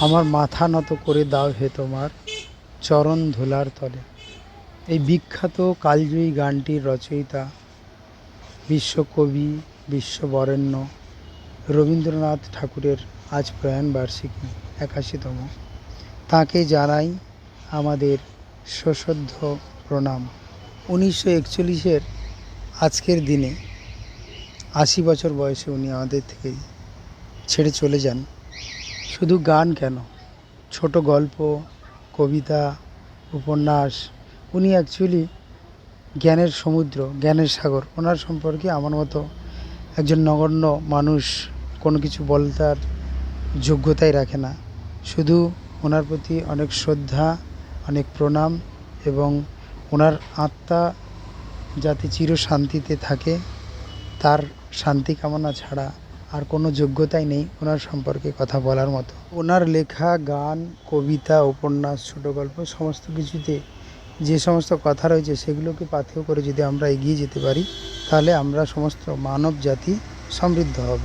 আমার মাথা নত করে দাও হে তোমার চরণ ধুলার তলে। এই বিখ্যাত কালজয়ী গানটির রচয়িতা বিশ্বকবি, বিশ্ববরেণ্য রবীন্দ্রনাথ ঠাকুরের আজ প্রয়াণ বার্ষিকী ৮১তম। তাঁকে জানাই আমাদের সশ্রদ্ধ প্রণাম। ১৯৪১-এর আজকের দিনে ৮০ বছর বয়সে উনি আমাদের থেকে ছেড়ে চলে যান। শুধু গান কেন, ছোট গল্প, কবিতা, উপন্যাস, উনি অ্যাকচুয়ালি জ্ঞানের সমুদ্র, জ্ঞানের সাগর। ওনার সম্পর্কে আমার মতো একজন নগণ্য মানুষ কোনো কিছু বলার যোগ্যতাই রাখে না। শুধু ওনার প্রতি অনেক শ্রদ্ধা, অনেক প্রণাম এবং ওনার আত্মা যাতে চিরশান্তিতে থাকে তার শান্তি কামনা ছাড়া আর কোনো যোগ্যতাই নেই ওনার সম্পর্কে কথা বলার মতো। ওনার লেখা গান, কবিতা, উপন্যাস, ছোটো গল্প সমস্ত কিছুতে যে সমস্ত কথা রয়েছে সেগুলোকে পাথেয় করে যদি আমরা এগিয়ে যেতে পারি তাহলে আমরা সমস্ত মানব জাতি সমৃদ্ধ হব।